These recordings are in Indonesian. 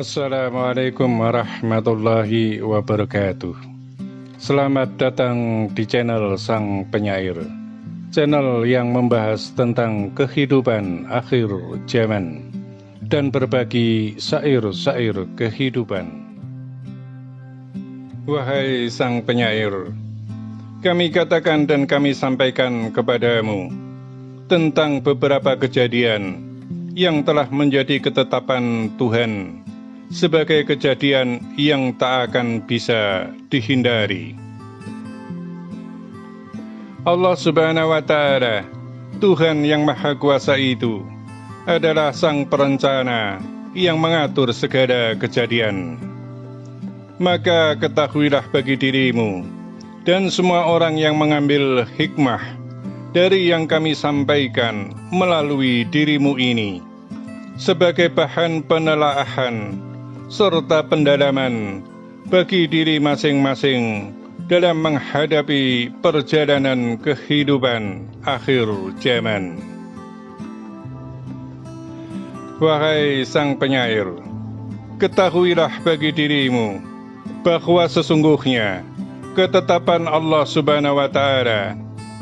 Assalamualaikum warahmatullahi wabarakatuh. Selamat datang di channel Sang Penyair, channel yang membahas tentang kehidupan akhir zaman dan berbagi syair-syair kehidupan. Wahai Sang Penyair, kami katakan dan kami sampaikan kepadamu tentang beberapa kejadian yang telah menjadi ketetapan Tuhan sebagai kejadian yang tak akan bisa dihindari. Allah Subhanahu wa Ta'ala, Tuhan yang Maha Kuasa itu, adalah Sang Perencana yang mengatur segala kejadian. Maka ketahuilah bagi dirimu dan semua orang yang mengambil hikmah dari yang kami sampaikan melalui dirimu ini sebagai bahan penelaahan serta pendalaman bagi diri masing-masing dalam menghadapi perjalanan kehidupan akhir zaman. Wahai Sang Penyair, ketahuilah bagi dirimu bahwa sesungguhnya ketetapan Allah Subhanahu wa Ta'ala,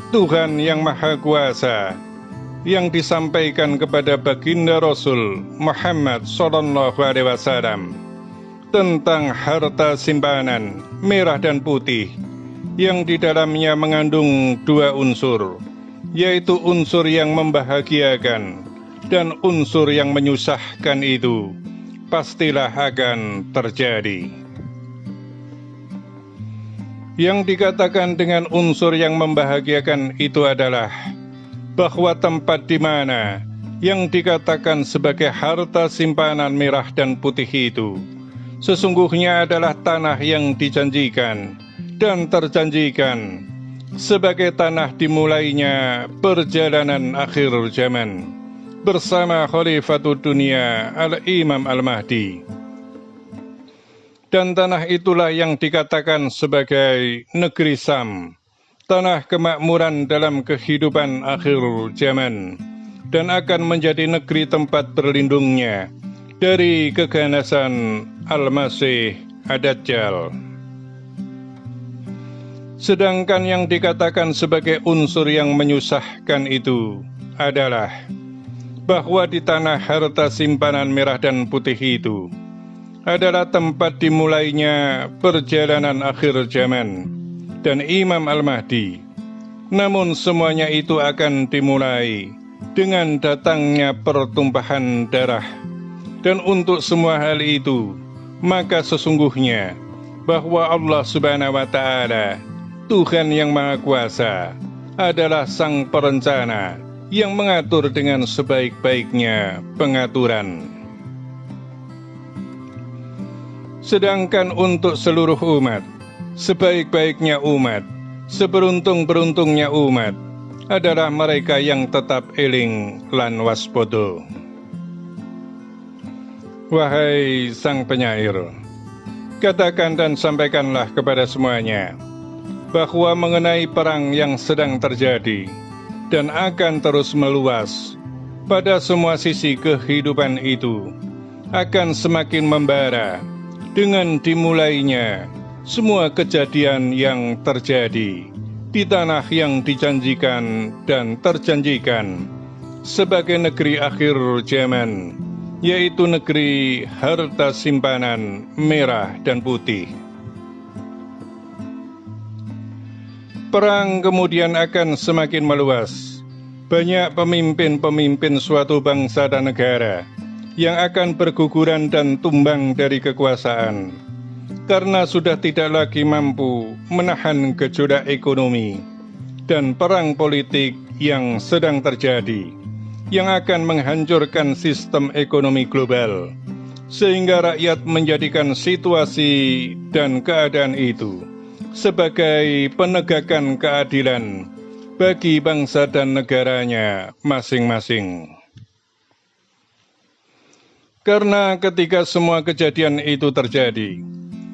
Tuhan yang Maha Kuasa, yang disampaikan kepada baginda Rasul Muhammad Sallallahu Alaihi Wasallam tentang harta simpanan merah dan putih yang di dalamnya mengandung dua unsur, yaitu unsur yang membahagiakan dan unsur yang menyusahkan, itu pastilah akan terjadi. Yang dikatakan dengan unsur yang membahagiakan itu adalah bahwa tempat di mana yang dikatakan sebagai harta simpanan merah dan putih itu sesungguhnya adalah tanah yang dijanjikan dan terjanjikan sebagai tanah dimulainya perjalanan akhir zaman bersama Khalifatud Dunia Al-Imam Al-Mahdi. Dan tanah itulah yang dikatakan sebagai negeri Sam, tanah kemakmuran dalam kehidupan akhir zaman, dan akan menjadi negeri tempat berlindungnya dari keganasan Al-Masih Ad-Dajjal. Sedangkan yang dikatakan sebagai unsur yang menyusahkan itu adalah bahwa di tanah harta simpanan merah dan putih itu adalah tempat dimulainya perjalanan akhir zaman dan Imam Al-Mahdi. Namun semuanya itu akan dimulai dengan datangnya pertumpahan darah. Dan untuk semua hal itu, maka sesungguhnya bahwa Allah Subhanahu wa Ta'ala, Tuhan yang Maha Kuasa, adalah Sang Perencana yang mengatur dengan sebaik-baiknya pengaturan. Sedangkan untuk seluruh umat, sebaik-baiknya umat, seberuntung-beruntungnya umat adalah mereka yang tetap eling lan waspada. Wahai Sang Penyair, katakan dan sampaikanlah kepada semuanya bahwa mengenai perang yang sedang terjadi dan akan terus meluas pada semua sisi kehidupan itu akan semakin membara dengan dimulainya semua kejadian yang terjadi di tanah yang dijanjikan dan terjanjikan sebagai negeri akhir zaman, yaitu negeri harta simpanan merah dan putih. Perang kemudian akan semakin meluas. Banyak pemimpin-pemimpin suatu bangsa dan negara yang akan berguguran dan tumbang dari kekuasaan karena sudah tidak lagi mampu menahan gejolak ekonomi dan perang politik yang sedang terjadi, yang akan menghancurkan sistem ekonomi global, sehingga rakyat menjadikan situasi dan keadaan itu sebagai penegakan keadilan bagi bangsa dan negaranya masing-masing. Karena ketika semua kejadian itu terjadi,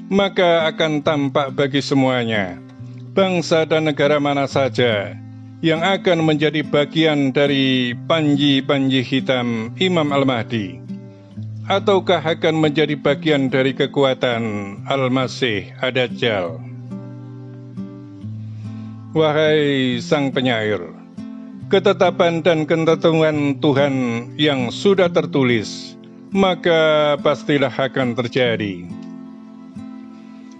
maka akan tampak bagi semuanya, bangsa dan negara mana saja yang akan menjadi bagian dari panji-panji hitam Imam Al-Mahdi, ataukah akan menjadi bagian dari kekuatan Al-Masih Ad-Dajjal? Wahai Sang Penyair, ketetapan dan ketentuan Tuhan yang sudah tertulis, maka pastilah akan terjadi.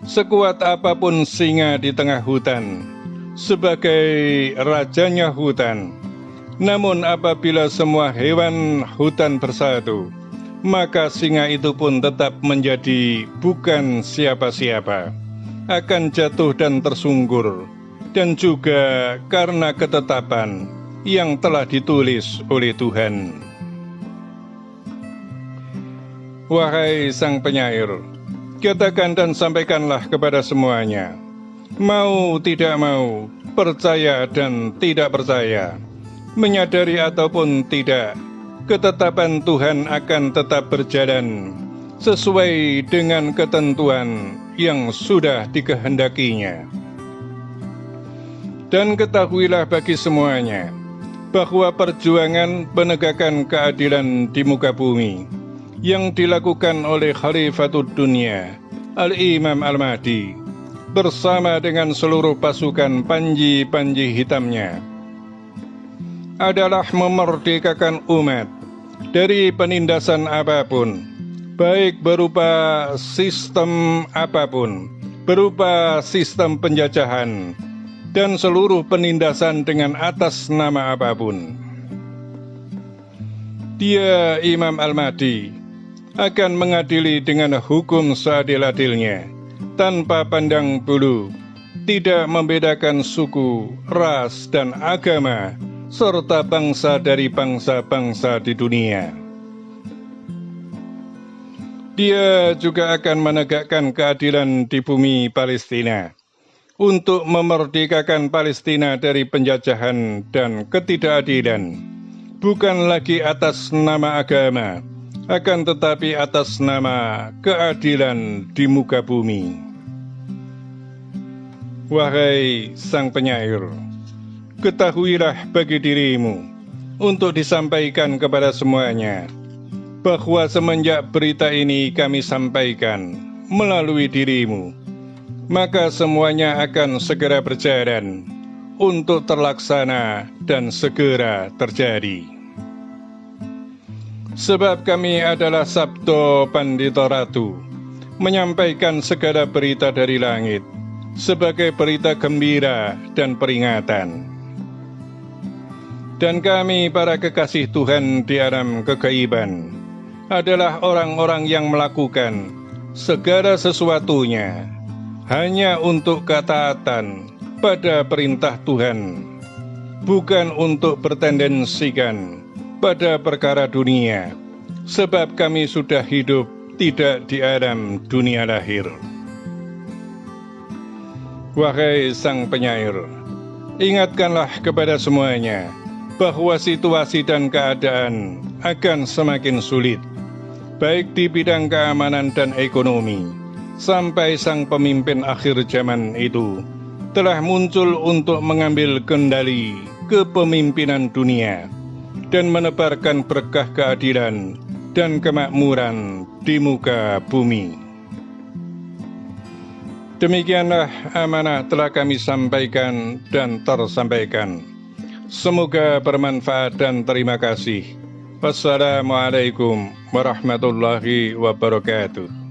Sekuat apapun singa di tengah hutan, sebagai rajanya hutan, namun apabila semua hewan hutan bersatu, maka singa itu pun tetap menjadi bukan siapa-siapa, akan jatuh dan tersungkur, dan juga karena ketetapan yang telah ditulis oleh Tuhan. Wahai Sang Penyair, katakan dan sampaikanlah kepada semuanya, mau tidak mau, percaya dan tidak percaya, menyadari ataupun tidak, ketetapan Tuhan akan tetap berjalan sesuai dengan ketentuan yang sudah dikehendakinya. Dan ketahuilah bagi semuanya, bahwa perjuangan penegakan keadilan di muka bumi yang dilakukan oleh Khalifatud Dunia, Al-Imam Al-Mahdi, bersama dengan seluruh pasukan panji-panji hitamnya, adalah memerdekakan umat dari penindasan apapun, baik berupa sistem apapun, berupa sistem penjajahan, dan seluruh penindasan dengan atas nama apapun. Dia, Imam Al-Mahdi, akan mengadili dengan hukum seadil-adilnya, tanpa pandang bulu, tidak membedakan suku, ras, dan agama, serta bangsa dari bangsa-bangsa di dunia. Dia juga akan menegakkan keadilan di bumi Palestina, untuk memerdekakan Palestina dari penjajahan dan ketidakadilan, bukan lagi atas nama agama, akan tetapi atas nama keadilan di muka bumi. Wahai Sang Penyair, ketahuilah bagi dirimu, untuk disampaikan kepada semuanya, bahwa semenjak berita ini kami sampaikan melalui dirimu, maka semuanya akan segera berjalan untuk terlaksana dan segera terjadi. Sebab kami adalah Sabdo Pandito Ratu, menyampaikan segala berita dari langit, sebagai berita gembira dan peringatan. Dan kami para kekasih Tuhan di alam kegaiban, adalah orang-orang yang melakukan segala sesuatunya hanya untuk ketaatan pada perintah Tuhan, bukan untuk bertendensikan pada perkara dunia, sebab kami sudah hidup tidak di alam dunia lahir. Wahai Sang Penyair, ingatkanlah kepada semuanya, bahwa situasi dan keadaan akan semakin sulit, baik di bidang keamanan dan ekonomi, sampai sang pemimpin akhir zaman itu telah muncul untuk mengambil kendali kepemimpinan dunia dan menebarkan berkah keadilan dan kemakmuran di muka bumi. Demikianlah amanah telah kami sampaikan dan tersampaikan. Semoga bermanfaat dan terima kasih. Wassalamualaikum warahmatullahi wabarakatuh.